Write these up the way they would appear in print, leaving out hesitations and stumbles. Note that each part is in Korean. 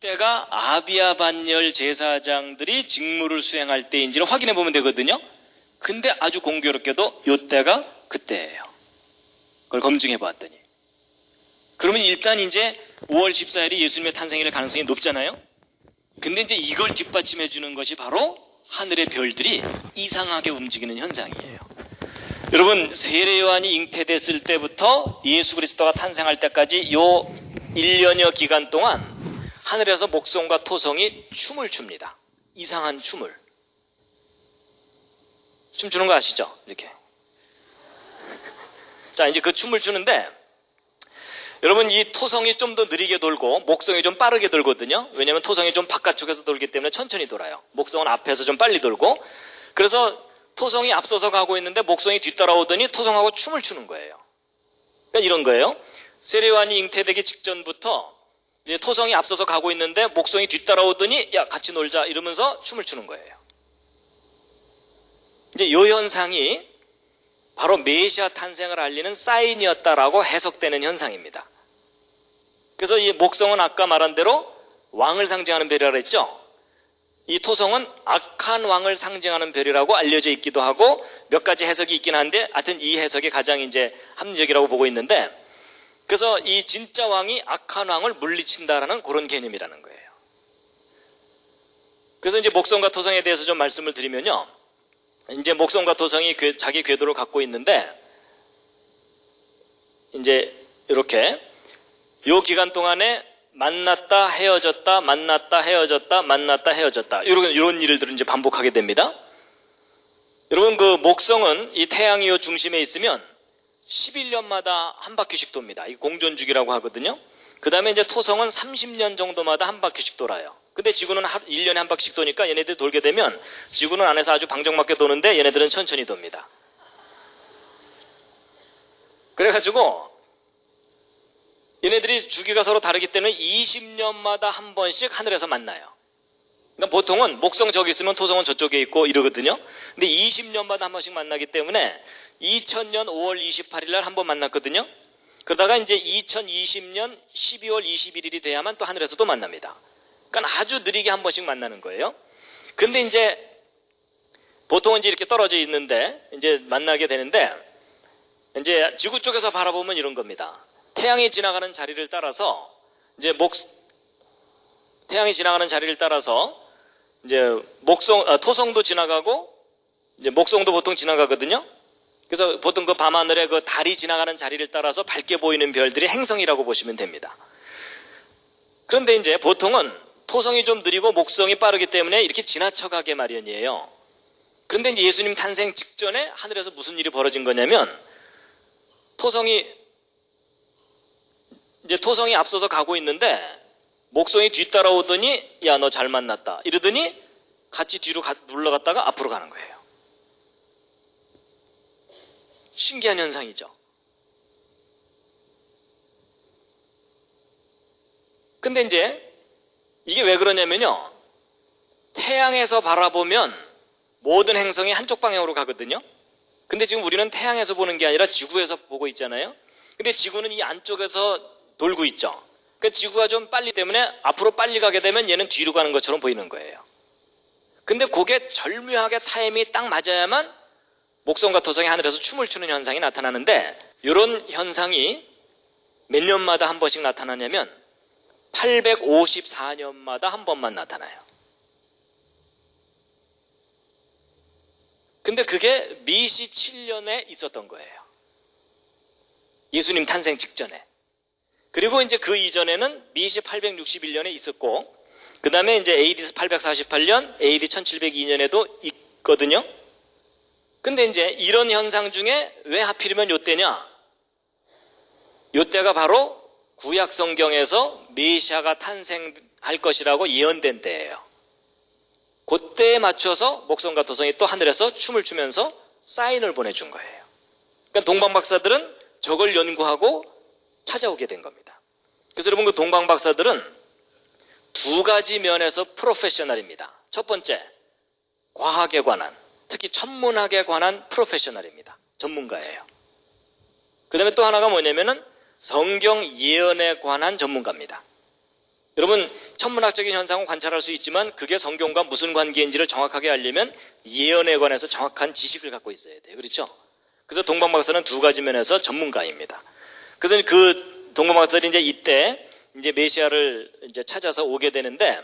때가 아비아 반열 제사장들이 직무를 수행할 때인지를 확인해 보면 되거든요. 근데 아주 공교롭게도 이때가 그때예요. 그걸 검증해 보았더니. 그러면 일단 이제 5월 14일이 예수님의 탄생일 가능성이 높잖아요. 근데 이제 이걸 뒷받침해 주는 것이 바로 하늘의 별들이 이상하게 움직이는 현상이에요. 여러분, 세례 요한이 잉태됐을 때부터 예수 그리스도가 탄생할 때까지 요 1년여 기간 동안 하늘에서 목성과 토성이 춤을 춥니다. 이상한 춤을. 춤추는 거 아시죠? 이렇게. 자, 이제 그 춤을 추는데, 여러분, 이 토성이 좀 더 느리게 돌고 목성이 좀 빠르게 돌거든요. 왜냐하면 토성이 좀 바깥쪽에서 돌기 때문에 천천히 돌아요. 목성은 앞에서 좀 빨리 돌고. 그래서 토성이 앞서서 가고 있는데 목성이 뒤따라오더니 토성하고 춤을 추는 거예요. 그러니까 이런 거예요. 세례 요한이 잉태되기 직전부터 토성이 앞서서 가고 있는데 목성이 뒤따라오더니 야, 같이 놀자 이러면서 춤을 추는 거예요. 이제 이 현상이 바로 메시아 탄생을 알리는 사인이었다라고 해석되는 현상입니다. 그래서 이 목성은 아까 말한 대로 왕을 상징하는 별이라고 했죠. 이 토성은 악한 왕을 상징하는 별이라고 알려져 있기도 하고 몇 가지 해석이 있긴 한데 하여튼 이 해석이 가장 이제 합리적이라고 보고 있는데, 그래서 이 진짜 왕이 악한 왕을 물리친다라는 그런 개념이라는 거예요. 그래서 이제 목성과 토성에 대해서 좀 말씀을 드리면요. 이제 목성과 토성이 자기 궤도를 갖고 있는데, 이제 이렇게 요 기간 동안에 만났다 헤어졌다 만났다 헤어졌다 만났다 헤어졌다 이런 일들을 이제 반복하게 됩니다. 여러분, 그 목성은 이 태양이 요 중심에 있으면 11년마다 한 바퀴씩 돕니다. 이 공전주기라고 하거든요. 그 다음에 이제 토성은 30년 정도마다 한 바퀴씩 돌아요. 근데 지구는 1년에 한 바퀴씩 도니까 얘네들이 돌게 되면 지구는 안에서 아주 방정맞게 도는데 얘네들은 천천히 돕니다. 그래가지고 얘네들이 주기가 서로 다르기 때문에 20년마다 한 번씩 하늘에서 만나요. 그러니까 보통은 목성 저기 있으면 토성은 저쪽에 있고 이러거든요. 근데 20년마다 한 번씩 만나기 때문에 2000년 5월 28일 날 한 번 만났거든요. 그러다가 이제 2020년 12월 21일이 돼야만 또 하늘에서 또 만납니다. 그러니까 아주 느리게 한 번씩 만나는 거예요. 근데 이제 보통은 이제 이렇게 떨어져 있는데 이제 만나게 되는데, 이제 지구 쪽에서 바라보면 이런 겁니다. 태양이 지나가는 자리를 따라서 이제 태양이 지나가는 자리를 따라서 이제 토성도 지나가고 이제 목성도 보통 지나가거든요. 그래서 보통 그 밤하늘에 그 달이 지나가는 자리를 따라서 밝게 보이는 별들이 행성이라고 보시면 됩니다. 그런데 이제 보통은 토성이 좀 느리고 목성이 빠르기 때문에 이렇게 지나쳐가게 마련이에요. 그런데 이제 예수님 탄생 직전에 하늘에서 무슨 일이 벌어진 거냐면, 토성이 앞서서 가고 있는데 목성이 뒤따라오더니 야, 너 잘 만났다 이러더니 같이 뒤로 물러갔다가 앞으로 가는 거예요. 신기한 현상이죠. 근데 이제 이게 왜 그러냐면요, 태양에서 바라보면 모든 행성이 한쪽 방향으로 가거든요. 근데 지금 우리는 태양에서 보는 게 아니라 지구에서 보고 있잖아요. 근데 지구는 이 안쪽에서 돌고 있죠. 그러니까 지구가 좀 빨리 때문에 앞으로 빨리 가게 되면 얘는 뒤로 가는 것처럼 보이는 거예요. 근데 그게 절묘하게 타임이 딱 맞아야만 목성과 토성이 하늘에서 춤을 추는 현상이 나타나는데, 이런 현상이 몇 년마다 한 번씩 나타나냐면 854년마다 한 번만 나타나요. 근데 그게 미시 7년에 있었던 거예요. 예수님 탄생 직전에. 그리고 이제 그 이전에는 미시 861년에 있었고, 그 다음에 이제 AD 848년, AD 1702년에도 있거든요. 근데 이제 이런 현상 중에 왜 하필이면 요때냐? 요때가 바로 구약 성경에서 메시아가 탄생할 것이라고 예언된 때예요. 그때에 맞춰서 목성과 토성이 또 하늘에서 춤을 추면서 사인을 보내준 거예요. 그러니까 동방 박사들은 저걸 연구하고 찾아오게 된 겁니다. 그래서 여러분, 그 동방 박사들은 두 가지 면에서 프로페셔널입니다. 첫 번째, 과학에 관한, 특히 천문학에 관한 프로페셔널입니다. 전문가예요. 그 다음에 또 하나가 뭐냐면은 성경 예언에 관한 전문가입니다. 여러분, 천문학적인 현상은 관찰할 수 있지만 그게 성경과 무슨 관계인지를 정확하게 알려면 예언에 관해서 정확한 지식을 갖고 있어야 돼요. 그렇죠? 그래서 동방박사는 두 가지 면에서 전문가입니다. 그래서 그 동방박사들이 이제 이때 이제 메시아를 이제 찾아서 오게 되는데,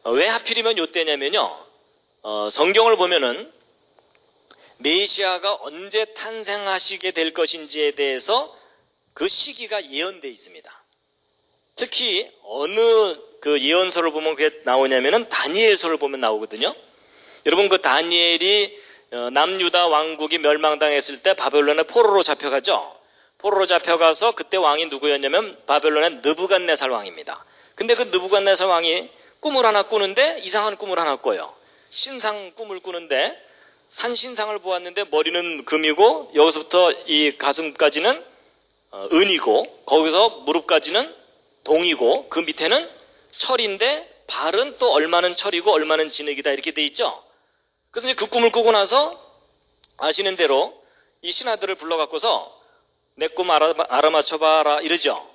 왜 하필이면 요때냐면요, 성경을 보면은 메시아가 언제 탄생하시게 될 것인지에 대해서 그 시기가 예언되어 있습니다. 특히 어느 그 예언서를 보면 그게 나오냐면은 다니엘서를 보면 나오거든요. 여러분, 그 다니엘이 남유다 왕국이 멸망당했을 때 바벨론의 포로로 잡혀가죠. 포로로 잡혀가서 그때 왕이 누구였냐면 바벨론의 느부갓네살 왕입니다. 근데 그 느부갓네살 왕이 꿈을 하나 꾸는데 이상한 꿈을 하나 꿔요. 신상 꿈을 꾸는데 한 신상을 보았는데 머리는 금이고 여기서부터 이 가슴까지는 은이고 거기서 무릎까지는 동이고 그 밑에는 철인데 발은 또 얼마는 철이고 얼마는 진흙이다 이렇게 돼 있죠. 그래서 이제 그 꿈을 꾸고 나서 아시는 대로 이 신하들을 불러갖고서 내 꿈 알아맞혀봐라 이러죠.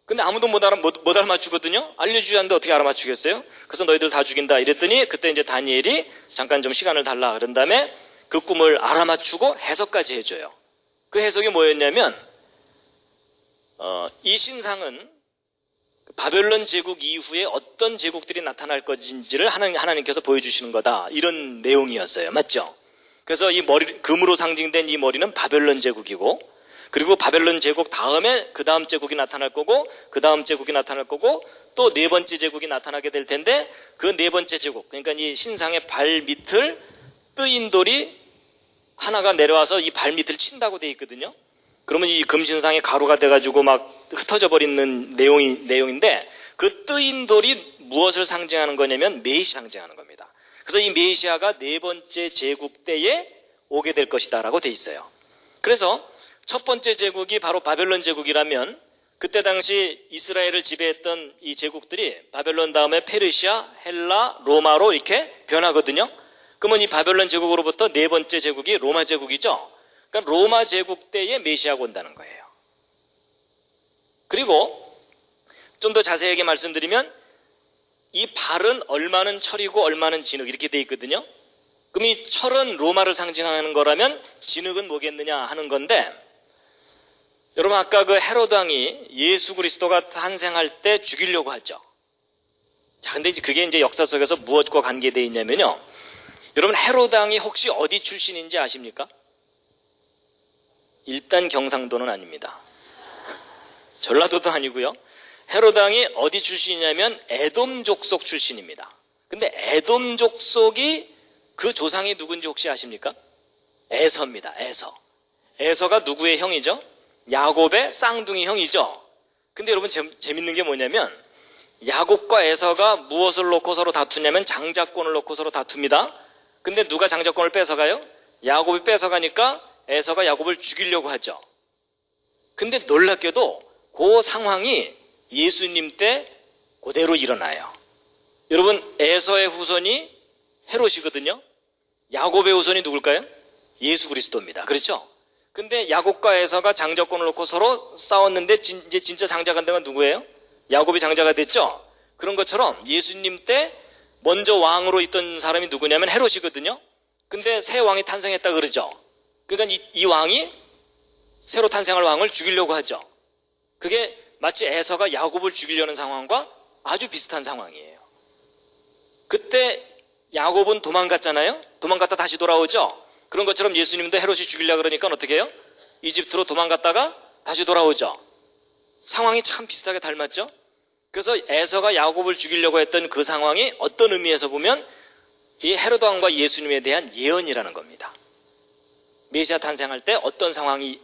근데 아무도 못 알아맞추거든요. 알려주지 않는데 어떻게 알아맞추겠어요? 그래서 너희들 다 죽인다 이랬더니 그때 이제 다니엘이 잠깐 좀 시간을 달라 그런 다음에 그 꿈을 알아맞추고 해석까지 해줘요. 그 해석이 뭐였냐면 이 신상은 바벨론 제국 이후에 어떤 제국들이 나타날 것인지를 하나님께서 보여주시는 거다 이런 내용이었어요. 맞죠? 그래서 이 머리, 금으로 상징된 이 머리는 바벨론 제국이고, 그리고 바벨론 제국 다음에 그 다음 제국이 나타날 거고, 그 다음 제국이 나타날 거고, 또 네 번째 제국이 나타나게 될 텐데, 그 네 번째 제국, 그러니까 이 신상의 발 밑을 뜨인 돌이 하나가 내려와서 이 발 밑을 친다고 돼 있거든요. 그러면 이 금신상이 가루가 돼가지고 막 흩어져 버리는 내용인데, 그 뜨인 돌이 무엇을 상징하는 거냐면 메시아 상징하는 겁니다. 그래서 이 메시아가 네 번째 제국 때에 오게 될 것이다라고 돼 있어요. 그래서 첫 번째 제국이 바로 바벨론 제국이라면 그때 당시 이스라엘을 지배했던 이 제국들이 바벨론 다음에 페르시아, 헬라, 로마로 이렇게 변하거든요. 그러면 이 바벨론 제국으로부터 네 번째 제국이 로마 제국이죠. 그러니까 로마 제국 때에 메시아가 온다는 거예요. 그리고 좀 더 자세하게 말씀드리면 이 발은 얼마는 철이고 얼마는 진흙 이렇게 돼 있거든요. 그럼 이 철은 로마를 상징하는 거라면 진흙은 뭐겠느냐 하는 건데, 여러분 아까 그 헤로드 왕이 예수 그리스도가 탄생할 때 죽이려고 하죠. 자, 근데 이제 그게 이제 역사 속에서 무엇과 관계되어 있냐면요, 여러분 헤로드 왕이 혹시 어디 출신인지 아십니까? 일단 경상도는 아닙니다. 전라도도 아니고요. 헤로드 왕이 어디 출신이냐면 에돔 족속 출신입니다. 근데 에돔 족속이 그 조상이 누군지 혹시 아십니까? 에서입니다. 에서가 누구의 형이죠? 야곱의 쌍둥이 형이죠. 근데 여러분 재밌는 게 뭐냐면 야곱과 에서가 무엇을 놓고 서로 다투냐면 장자권을 놓고 서로 다툽니다. 근데 누가 장자권을 뺏어가요? 야곱이 뺏어가니까 에서가 야곱을 죽이려고 하죠. 근데 놀랍게도 그 상황이 예수님 때 그대로 일어나요. 여러분 에서의 후손이 헤롯이거든요. 야곱의 후손이 누굴까요? 예수 그리스도입니다. 그렇죠? 근데 야곱과 에서가 장자권을 놓고 서로 싸웠는데 이제 진짜 장자가 된 건 누구예요? 야곱이 장자가 됐죠? 그런 것처럼 예수님 때 먼저 왕으로 있던 사람이 누구냐면 헤롯이거든요. 근데 새 왕이 탄생했다 그러죠. 그러니까 이 왕이 새로 탄생할 왕을 죽이려고 하죠. 그게 마치 에서가 야곱을 죽이려는 상황과 아주 비슷한 상황이에요. 그때 야곱은 도망갔잖아요. 도망갔다 다시 돌아오죠. 그런 것처럼 예수님도 헤롯이 죽이려고 그러니까 어떻게 해요? 이집트로 도망갔다가 다시 돌아오죠. 상황이 참 비슷하게 닮았죠. 그래서 에서가 야곱을 죽이려고 했던 그 상황이 어떤 의미에서 보면 이 헤롯 왕과 예수님에 대한 예언이라는 겁니다. 메시아 탄생할 때 어떤 상황이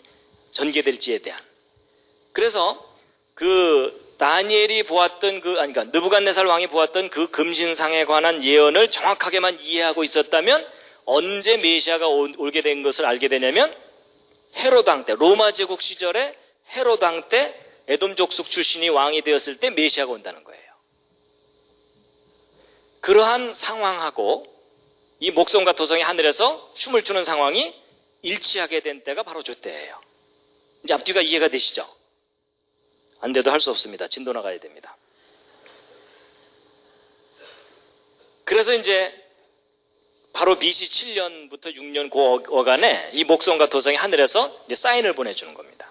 전개될지에 대한. 그래서 그 다니엘이 보았던 그러니까 느부갓네살 왕이 보았던 그 금신상에 관한 예언을 정확하게만 이해하고 있었다면 언제 메시아가 올게 된 것을 알게 되냐면 헤롯 왕 때, 로마 제국 시절에 헤롯 왕 때 에돔 족속 출신이 왕이 되었을 때 메시아가 온다는 거예요. 그러한 상황하고 이 목성과 토성이 하늘에서 춤을 추는 상황이 일치하게 된 때가 바로 저 때예요. 이제 앞뒤가 이해가 되시죠? 안 돼도 할 수 없습니다. 진도 나가야 됩니다. 그래서 이제 바로 BC 7년부터 6년 그 어간에 이 목성과 토성이 하늘에서 이제 사인을 보내주는 겁니다.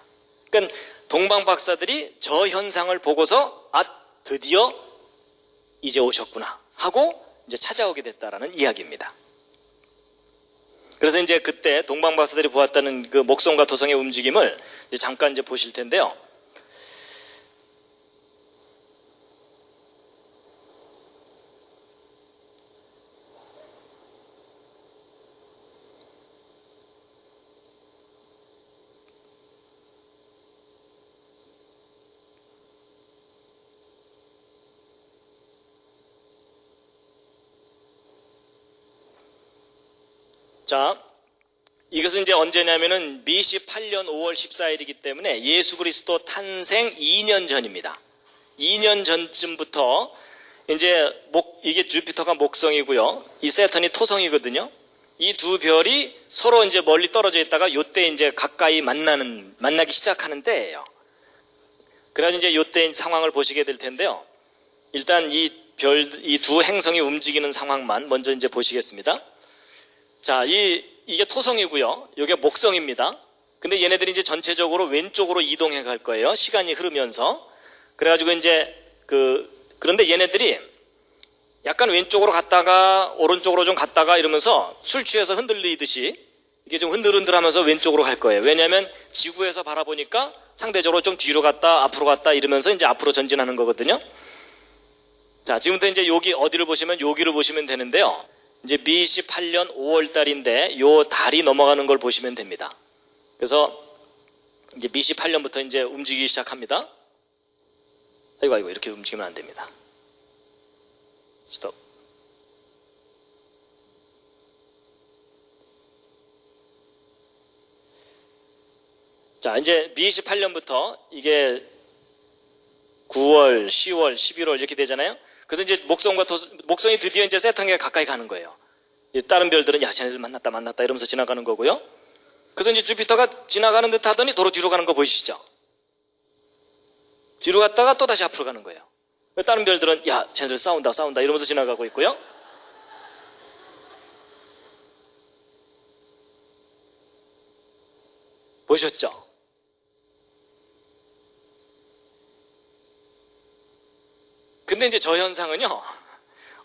그러니까 동방 박사들이 저 현상을 보고서 드디어 이제 오셨구나 하고 이제 찾아오게 됐다라는 이야기입니다. 그래서 이제 그때 동방 박사들이 보았다는 그 목성과 토성의 움직임을 이제 잠깐 이제 보실 텐데요. 자, 이것은 이제 언제냐면은 BC 8년 5월 14일이기 때문에 예수 그리스도 탄생 2년 전입니다. 2년 전쯤부터 이제 이게 주피터가 목성이고요. 이 세턴이 토성이거든요. 이 두 별이 서로 이제 멀리 떨어져 있다가 요때 이제 가까이 만나기 시작하는 때예요. 그래서 이제 요때 상황을 보시게 될 텐데요. 일단 이 두 행성이 움직이는 상황만 먼저 이제 보시겠습니다. 자, 이게 토성이고요. 이게 목성입니다. 근데 얘네들이 이제 전체적으로 왼쪽으로 이동해 갈 거예요. 시간이 흐르면서. 그래가지고 이제 그런데 얘네들이 약간 왼쪽으로 갔다가 오른쪽으로 좀 갔다가 이러면서 술 취해서 흔들리듯이 이게 좀 흔들흔들하면서 왼쪽으로 갈 거예요. 왜냐하면 지구에서 바라보니까 상대적으로 좀 뒤로 갔다 앞으로 갔다 이러면서 이제 앞으로 전진하는 거거든요. 자, 지금부터 이제 여기 어디를 보시면 여기를 보시면 되는데요. 이제 BC 8년 5월 달인데 요 달이 넘어가는 걸 보시면 됩니다. 그래서 이제 BC 8년부터 이제 움직이기 시작합니다. 아이고 이렇게 움직이면 안 됩니다. 스톱. 자, 이제 BC 8년부터 이게 9월, 10월, 11월 이렇게 되잖아요. 그래서 이제 목성이 드디어 이제 세턴에 가까이 가는 거예요. 다른 별들은 야, 쟤네들 만났다 이러면서 지나가는 거고요. 그래서 이제 주피터가 지나가는 듯 하더니 도로 뒤로 가는 거 보이시죠? 뒤로 갔다가 또 다시 앞으로 가는 거예요. 다른 별들은 야, 쟤네들 싸운다 이러면서 지나가고 있고요. 보셨죠? 근데 이제 저 현상은요,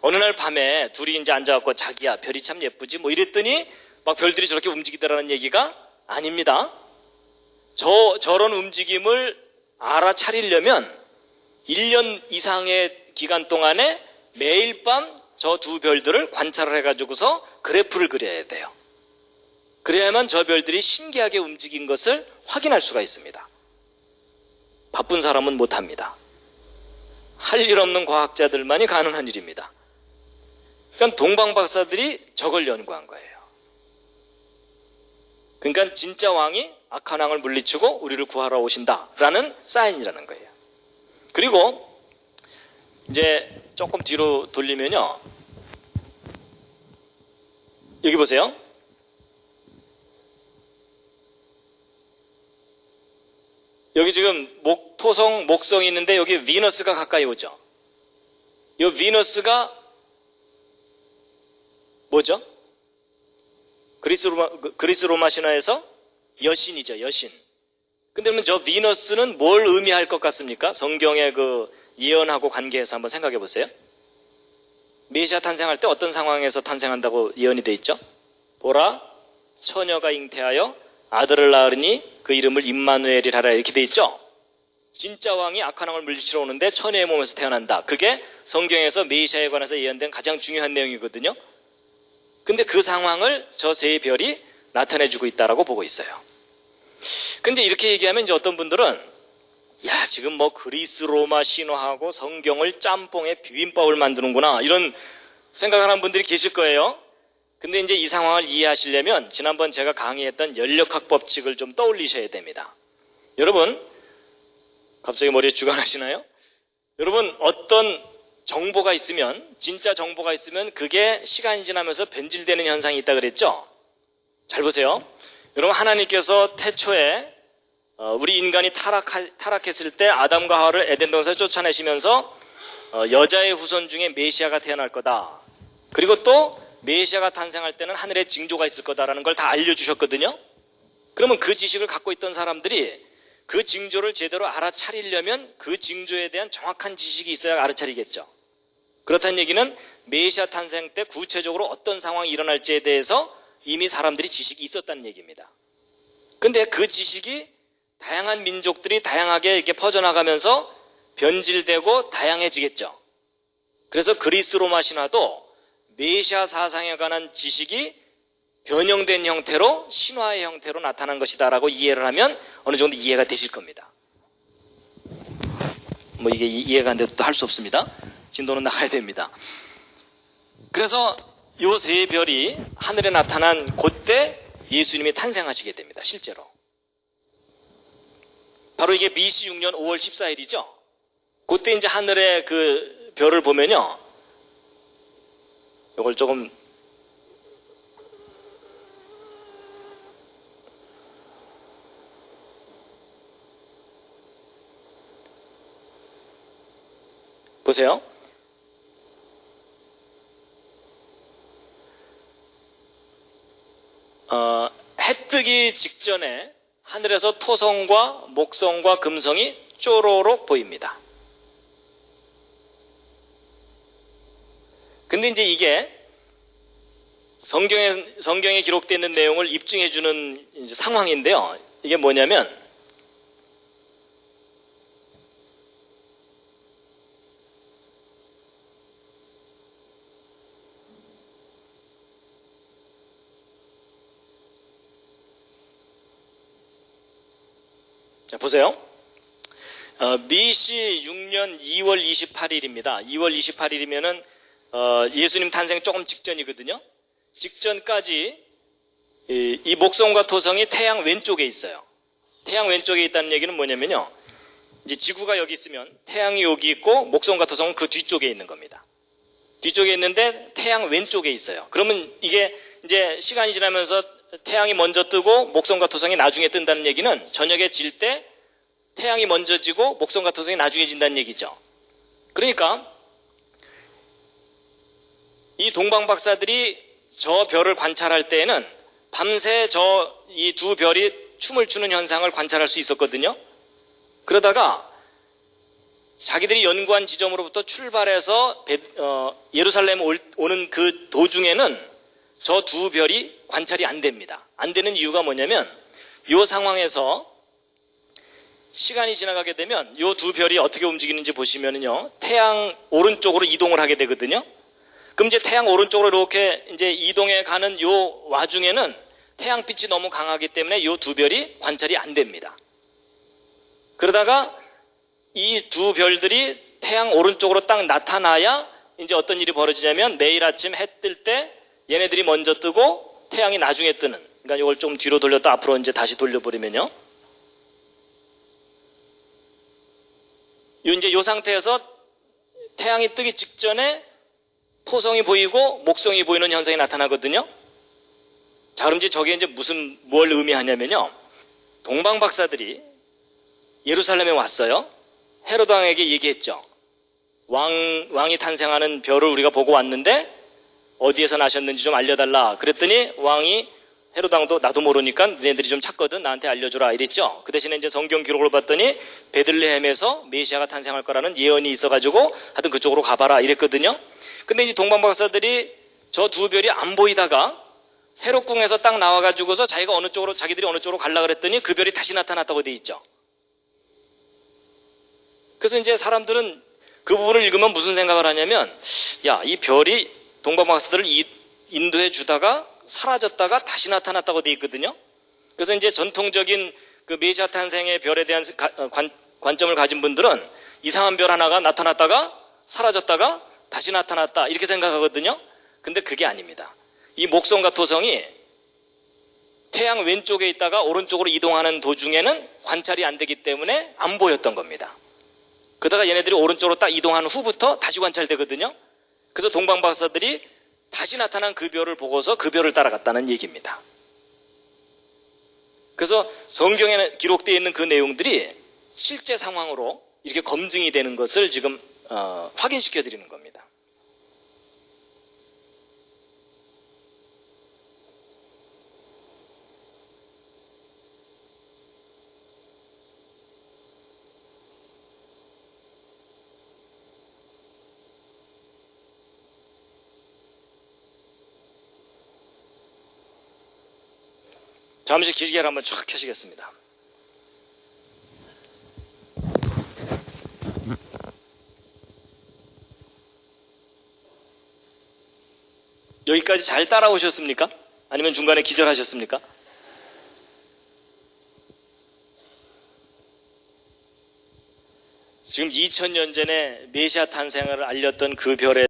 어느 날 밤에 둘이 이제 앉아갖고 자기야, 별이 참 예쁘지? 뭐 이랬더니 막 별들이 저렇게 움직이더라는 얘기가 아닙니다. 저런 움직임을 알아차리려면 1년 이상의 기간 동안에 매일 밤 저 두 별들을 관찰을 해가지고서 그래프를 그려야 돼요. 그래야만 저 별들이 신기하게 움직인 것을 확인할 수가 있습니다. 바쁜 사람은 못합니다. 할 일 없는 과학자들만이 가능한 일입니다. 그러니까 동방 박사들이 저걸 연구한 거예요. 그러니까 진짜 왕이 악한 왕을 물리치고 우리를 구하러 오신다라는 사인이라는 거예요. 그리고 이제 조금 뒤로 돌리면요, 여기 보세요. 여기 지금 토성, 목성이 있는데 여기 비너스가 가까이 오죠. 이 비너스가 뭐죠? 그리스 로마 신화에서 여신이죠, 여신. 근데 그러면 저 비너스는 뭘 의미할 것 같습니까? 성경의 그 예언하고 관계해서 한번 생각해 보세요. 메시아 탄생할 때 어떤 상황에서 탄생한다고 예언이 돼 있죠? 보라, 처녀가 잉태하여 아들을 낳으니 그 이름을 임마누엘이라 하라, 이렇게 돼 있죠? 진짜 왕이 악한 왕을 물리치러 오는데 처녀의 몸에서 태어난다. 그게 성경에서 메시아에 관해서 예언된 가장 중요한 내용이거든요. 근데 그 상황을 저 세 별이 나타내주고 있다라고 보고 있어요. 근데 이렇게 얘기하면 이제 어떤 분들은 야, 지금 뭐 그리스 로마 신화하고 성경을 짬뽕에 비빔밥을 만드는구나, 이런 생각하는 분들이 계실 거예요. 근데 이제 이 상황을 이해하시려면 지난번 제가 강의했던 연력학 법칙을 좀 떠올리셔야 됩니다. 여러분, 갑자기 머리에 쥐가 나시나요? 여러분, 어떤 정보가 있으면, 진짜 정보가 있으면 그게 시간이 지나면서 변질되는 현상이 있다 그랬죠? 잘 보세요. 여러분, 하나님께서 태초에 우리 인간이 타락했을 때 아담과 하와를 에덴 동산에 쫓아내시면서 여자의 후손 중에 메시아가 태어날 거다, 그리고 또 메시아가 탄생할 때는 하늘에 징조가 있을 거다라는 걸 다 알려주셨거든요. 그러면 그 지식을 갖고 있던 사람들이 그 징조를 제대로 알아차리려면 그 징조에 대한 정확한 지식이 있어야 알아차리겠죠. 그렇다는 얘기는 메시아 탄생 때 구체적으로 어떤 상황이 일어날지에 대해서 이미 사람들이 지식이 있었다는 얘기입니다. 근데 그 지식이 다양한 민족들이 다양하게 이렇게 퍼져나가면서 변질되고 다양해지겠죠. 그래서 그리스 로마 신화도 메시아 사상에 관한 지식이 변형된 형태로 신화의 형태로 나타난 것이다라고 이해를 하면 어느 정도 이해가 되실 겁니다. 뭐 이게 이해가 안 돼도 할 수 없습니다. 진도는 나가야 됩니다. 그래서 요 세 별이 하늘에 나타난 그때 예수님이 탄생하시게 됩니다. 실제로. 바로 이게 BC 6년 5월 14일이죠. 그때 이제 하늘의 그 별을 보면요. 이걸 조금 보세요. 해 뜨기 직전에 하늘에서 토성과 목성과 금성이 쪼로록 보입니다. 근데 이제 이게 성경에 기록되어 있는 내용을 입증해주는 이제 상황인데요. 이게 뭐냐면, 자, 보세요. BC 6년 2월 28일입니다. 2월 28일이면은 예수님 탄생 조금 직전이거든요. 직전까지 이 목성과 토성이 태양 왼쪽에 있어요. 태양 왼쪽에 있다는 얘기는 뭐냐면요. 이제 지구가 여기 있으면 태양이 여기 있고 목성과 토성은 그 뒤쪽에 있는 겁니다. 뒤쪽에 있는데 태양 왼쪽에 있어요. 그러면 이게 이제 시간이 지나면서 태양이 먼저 뜨고 목성과 토성이 나중에 뜬다는 얘기는 저녁에 질 때 태양이 먼저 지고 목성과 토성이 나중에 진다는 얘기죠. 그러니까 이 동방 박사들이 저 별을 관찰할 때에는 밤새 이 두 별이 춤을 추는 현상을 관찰할 수 있었거든요. 그러다가 자기들이 연구한 지점으로부터 출발해서 예루살렘 오는 그 도중에는 저 두 별이 관찰이 안 됩니다. 안 되는 이유가 뭐냐면 이 상황에서 시간이 지나가게 되면 이 두 별이 어떻게 움직이는지 보시면요. 태양 오른쪽으로 이동을 하게 되거든요. 그럼 이제 태양 오른쪽으로 이렇게 이제 이동해 가는 요 와중에는 태양빛이 너무 강하기 때문에 요 두 별이 관찰이 안 됩니다. 그러다가 이 두 별들이 태양 오른쪽으로 딱 나타나야 이제 어떤 일이 벌어지냐면 내일 아침 해 뜰 때 얘네들이 먼저 뜨고 태양이 나중에 뜨는. 그러니까 이걸 좀 뒤로 돌렸다 앞으로 이제 다시 돌려버리면요. 이제 요 상태에서 태양이 뜨기 직전에 토성이 보이고 목성이 보이는 현상이 나타나거든요. 자, 그럼 이제 저게 이제 뭘 의미하냐면요. 동방 박사들이 예루살렘에 왔어요. 헤로드 왕에게 얘기했죠. 왕이 탄생하는 별을 우리가 보고 왔는데 어디에서 나셨는지 좀 알려달라. 그랬더니 왕이 헤로드 왕도 나도 모르니까 너네들이 좀 찾거든 나한테 알려주라 이랬죠. 그 대신에 이제 성경 기록을 봤더니 베들레헴에서 메시아가 탄생할 거라는 예언이 있어가지고 하여튼 그쪽으로 가봐라 이랬거든요. 근데 이제 동방 박사들이 저 두 별이 안 보이다가 헤롯궁에서 딱 나와가지고서 자기들이 어느 쪽으로 가려고 그랬더니 그 별이 다시 나타났다고 돼 있죠. 그래서 이제 사람들은 그 부분을 읽으면 무슨 생각을 하냐면, 야, 이 별이 동방 박사들을 인도해 주다가 사라졌다가 다시 나타났다고 돼 있거든요. 그래서 이제 전통적인 그 메시아 탄생의 별에 대한 관점을 가진 분들은 이상한 별 하나가 나타났다가 사라졌다가 다시 나타났다 이렇게 생각하거든요. 근데 그게 아닙니다. 이 목성과 토성이 태양 왼쪽에 있다가 오른쪽으로 이동하는 도중에는 관찰이 안 되기 때문에 안 보였던 겁니다. 그러다가 얘네들이 오른쪽으로 딱 이동한 후부터 다시 관찰되거든요. 그래서 동방 박사들이 다시 나타난 그 별을 보고서 그 별을 따라갔다는 얘기입니다. 그래서 성경에 기록되어 있는 그 내용들이 실제 상황으로 이렇게 검증이 되는 것을 지금 확인시켜 드리는 겁니다. 잠시 기지개를 한번 쫙 켜시겠습니다. 여기까지 잘 따라오셨습니까? 아니면 중간에 기절하셨습니까? 지금 2000년 전에 메시아 탄생을 알렸던 그 별에